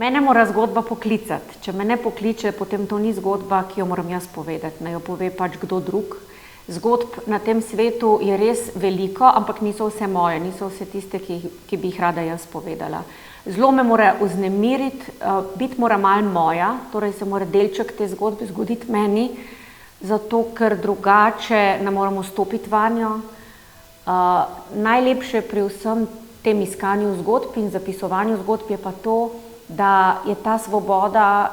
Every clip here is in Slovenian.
Mene mora zgodba poklicati. Če me ne pokliče, potem to ni zgodba, ki jo moram jaz povedati, naj jo pove pač kdo drug. Zgodb na tem svetu je res veliko, ampak niso vse moje, niso vse tiste, ki bi jih rada jaz povedala. Zelo me mora vznemiriti, biti mora malo moja, torej se mora delček te zgodbe zgoditi meni, zato ker drugače ne moramo stopiti vanjo. Najlepše pri vsem tem iskanju zgodb in zapisovanju zgodb je pa to, da je ta svoboda,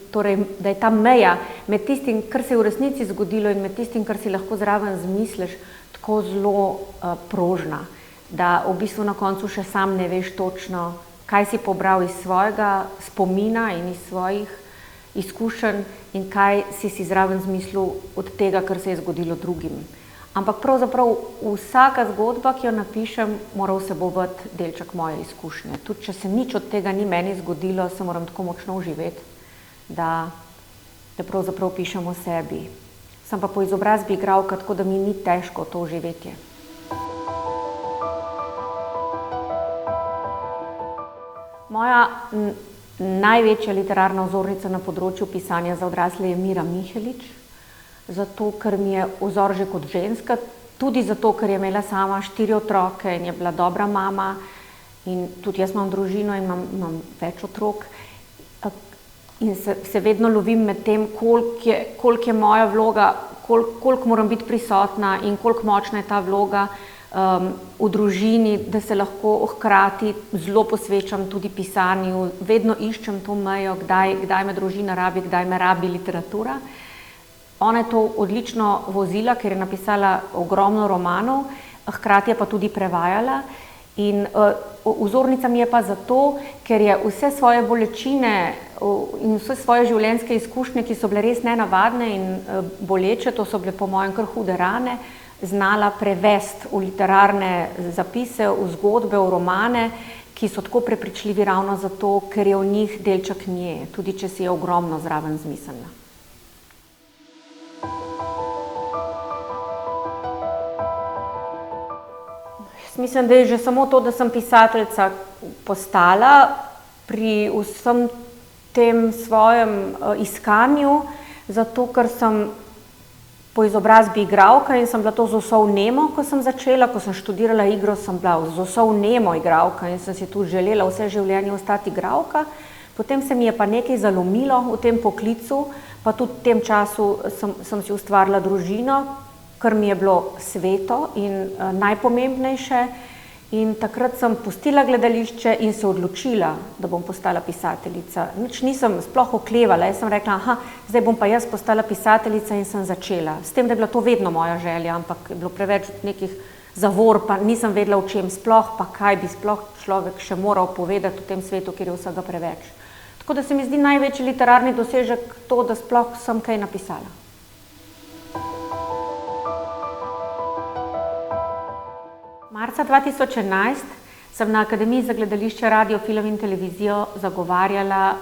torej, da je ta meja med tistim, kar se je v resnici zgodilo in med tistim, kar si lahko zraven zmisliš, tako zelo prožna, da v bistvu na koncu še sam ne veš točno, kaj si pobral iz svojega spomina in iz svojih izkušenj in kaj si zraven zmislil od tega, kar se je zgodilo drugim. Ampak pravzaprav vsaka zgodba, ki jo napišem, mora vsebovati delček moje izkušnje. Tudi če se nič od tega ni meni zgodilo, se moram tako močno uživeti, da pravzaprav pišem o sebi. Sem pa po izobrazbi igralka, tako da mi ni težko to uživetje. Moja največja literarna vzornica na področju pisanja za odrasle je Mira Mihelič, zato ker mi je vzor že kot ženska, tudi zato, ker je imela sama 4 otroke in je bila dobra mama in tudi jaz imam družino in imam več otrok in se vedno lovim med tem, koliko je moja vloga, koliko moram biti prisotna in koliko močna je ta vloga v družini, da se lahko hkrati zelo posvečam tudi pisanju, vedno iščem to mejo, kdaj me družina rabi, kdaj me rabi literatura. Ona je to odlično vozila, ker je napisala ogromno romanov, hkrati je pa tudi prevajala. In vzornica mi je pa zato, ker je vse svoje bolečine in vse svoje življenjske izkušnje, ki so bile res nenavadne in boleče, to so bile po mojem kar hude rane, znala prevesti v literarne zapise, v zgodbe, v romane, ki so tako prepričljivi ravno zato, ker je v njih delček nje, tudi če si je ogromno zraven zmislila. Mislim, da je že samo to, da sem pisateljica postala pri vsem tem svojem iskanju, zato ker sem po izobrazbi igralka in sem bila to z vso vnemo, ko sem začela, ko sem študirala igro, sem bila z vso vnemo igralka in sem si tudi želela vse življenje ostati igralka. Potem se mi je pa nekaj zalomilo v tem poklicu, pa tudi v tem času sem si ustvarila družino, kar mi je bilo sveto in najpomembnejše. In takrat sem pustila gledališče in se odločila, da bom postala pisateljica. Nič nisem sploh oklevala, jaz sem rekla, zdaj bom pa jaz postala pisateljica in sem začela. S tem, da je bila to vedno moja želja, ampak je bilo preveč nekih zavor, pa nisem vedela, o čem sploh, pa kaj bi sploh človek še moral povedati v tem svetu, kjer je vsega preveč. Tako da se mi zdi največji literarni dosežek to, da sploh sem kaj napisala. Marca 2011 sem na Akademiji za gledališče, radio, film in televizijo zagovarjala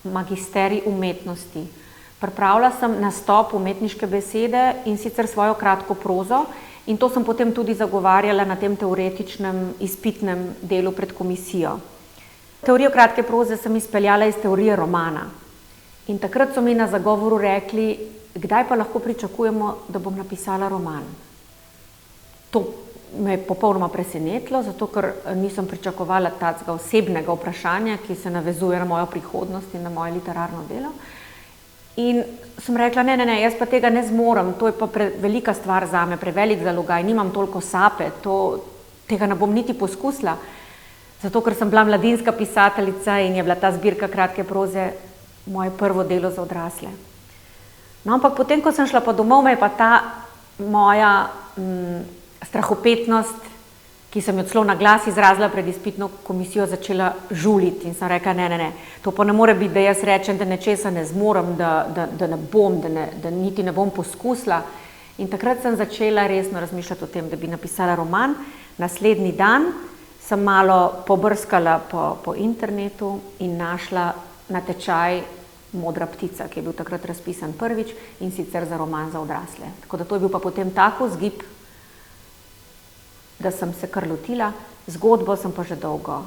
magisterij umetnosti. Pripravila sem nastop umetniške besede in sicer svojo kratko prozo in to sem potem tudi zagovarjala na tem teoretičnem izpitnem delu pred komisijo. Teorijo kratke proze sem izpeljala iz teorije romana in takrat so mi na zagovoru rekli, kdaj pa lahko pričakujemo, da bom napisala roman. To me je popolnoma presenetilo, zato ker nisem pričakovala takega osebnega vprašanja, ki se navezuje na mojo prihodnost in na moje literarno delo. In sem rekla, ne, jaz pa tega ne zmorem, to je pa velika stvar zame, prevelik zalogaj, nimam toliko sape, tega ne bom niti poskusila, zato ker sem bila mladinska pisateljica in je bila ta zbirka kratke proze moje prvo delo za odrasle. No, ampak potem, ko sem šla pa domov, me je pa ta moja strahopetnost, ki sem jo celo na glas izrazila pred izpitno komisijo, začela žuliti in sem rekla, ne, to pa ne more biti, da jaz rečem, da nečesa ne zmorem, da ne bom, da niti ne bom poskusila. In takrat sem začela resno razmišljati o tem, da bi napisala roman. Naslednji dan sem malo pobrskala po internetu in našla natečaj Modra ptica, ki je bil takrat razpisan prvič in sicer za roman za odrasle. Tako da to je bil pa potem tako vzgib, da da sem se kar lotila, zgodbo sem pa že dolgo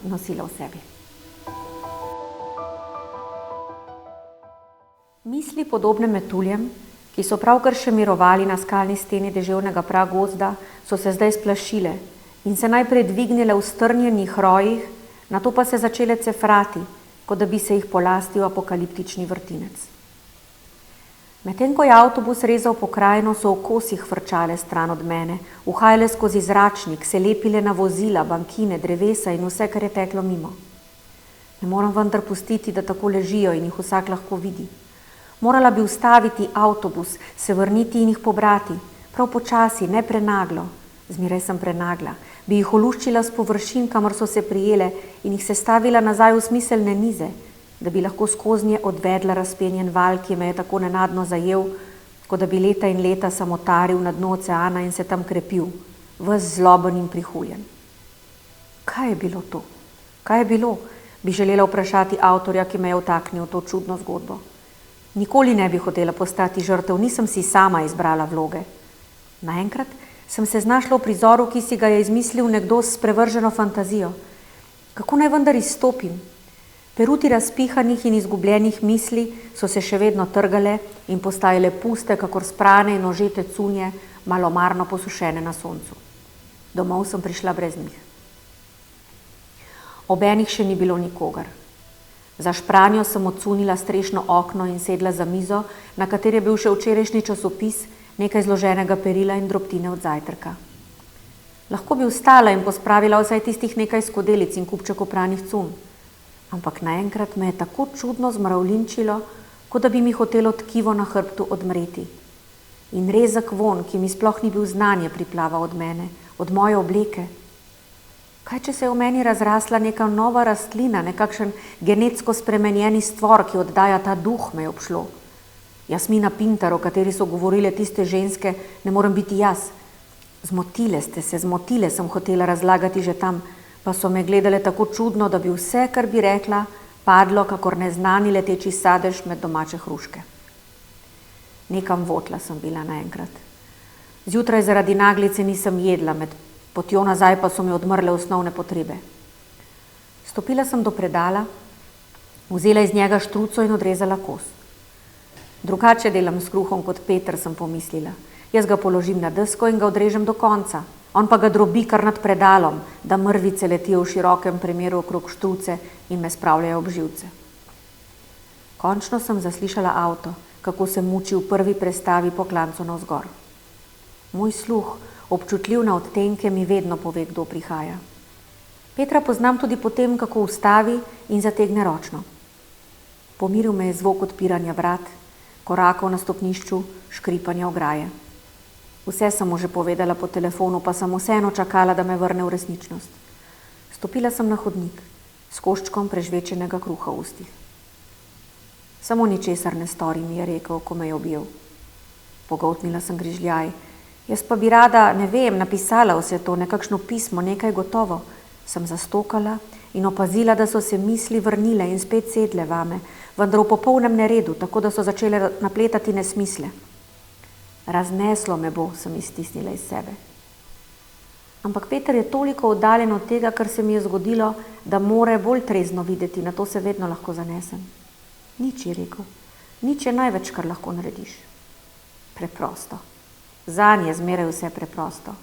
nosila v sebi. Misli, podobne metuljem, ki so pravkar še mirovali na skalni steni deževnega pragozda, so se zdaj splašile in se najprej dvignile v strnjenih rojih, nato pa se začele cefrati, kot da bi se jih polastil apokaliptični vrtinec. Medtem ko je avtobus rezal pokrajino, so v kosih frčale stran od mene, uhajale skozi zračnik, se lepile na vozila, bankine, drevesa in vse, kar je teklo mimo. Ne moram vendar pustiti, da tako ležijo in jih vsak lahko vidi. Morala bi ustaviti avtobus, se vrniti in jih pobrati, prav počasi, ne prenaglo. Zmeraj sem prenagla. Bi jih oluščila s površin, kamor so se prijele, in jih sestavila nazaj v smiselne nize, da bi lahko skoznje odvedla razpenjen val, ki me je tako nenadno zajel, kot da bi leta in leta samotaril na dnu oceana in se tam krepil, ves zloben in prihuljen. Kaj je bilo to? Kaj je bilo? Bi želela vprašati avtorja, ki me je vtaknil v to čudno zgodbo. Nikoli ne bi hotela postati žrtev, nisem si sama izbrala vloge. Naenkrat sem se znašla v prizoru, ki si ga je izmislil nekdo s sprevrženo fantazijo. Kako naj vendar izstopim? Peruti razpihanih in izgubljenih misli so se še vedno trgale in postajale puste, kakor sprane in ožete cunje, malomarno posušene na soncu. Domov sem prišla brez njih. Ob enih še ni bilo nikogar. Za špranjo sem odsунila strešno okno in sedla za mizo, na kateri je bil še včerajšnji časopis, nekaj zloženega perila in drobtine od zajtrka. Lahko bi vstala in pospravila vsaj tistih nekaj skodelic in kupček opranih cunj, ampak naenkrat me je tako čudno zmravlinčilo, kot da bi mi hotelo tkivo na hrbtu odmreti. In rezek vonj, ki mi sploh ni bil znan, je priplaval od mene, od moje obleke. Kaj, če se je v meni razrasla neka nova rastlina, nekakšen genetsko spremenjeni stvor, ki oddaja ta duh, me je obšlo. Jasmina Pintar, o kateri so govorile tiste ženske, ne morem biti jaz. Zmotile ste se, zmotile, sem hotela razlagati že tam, pa so me gledale tako čudno, da bi vse, kar bi rekla, padlo, kakor neznani leteči sadež med domače hruške. Nekam votla sem bila naenkrat. Zjutraj zaradi naglice nisem jedla, med potjo nazaj pa so mi odmrle osnovne potrebe. Stopila sem do predala, vzela iz njega štruco in odrezala kos. Drugače delam s kruhom kot Peter, sem pomislila. Jaz ga položim na desko in ga odrežem do konca. On pa ga drobi kar nad predalom, da mrvice letijo v širokem premeru okrog štruce in me spravljajo ob živce. Končno sem zaslišala avto, kako se muči v prvi prestavi po klancu navzgor. Moj sluh, občutljiv na odtenke, mi vedno pove, kdo prihaja. Petra poznam tudi po tem, kako ustavi in zategne ročno. Pomiril me je zvok odpiranja vrat, korakov na stopnišču, škripanja ograje. Vse sem mu že povedala po telefonu, pa sem vseeno čakala, da me vrne v resničnost. Stopila sem na hodnik s koščkom prežvečenega kruha v ustih. Samo ničesar ne stori, mi je rekel, ko me je objel. Pogoltnila sem grižljaj. Jaz pa bi rada, ne vem, napisala vse to, nekakšno pismo, nekaj gotovo. Sem zastokala in opazila, da so se misli vrnile in spet sedle vame, vendar v popolnem neredu, tako da so začele napletati nesmisle. Razneslo me bo, sem iztisnila iz sebe. Ampak Peter je toliko oddaljen od tega, kar se mi je zgodilo, da more bolj trezno videti, na to se vedno lahko zanesem. Nič, je rekel, nič je največ, kar lahko narediš. Preprosto. Zanj je zmeraj vse preprosto.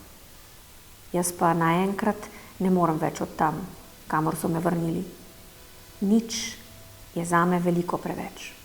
Jaz pa naenkrat ne morem več od tam, kamor so me vrnili. Nič je zame veliko preveč.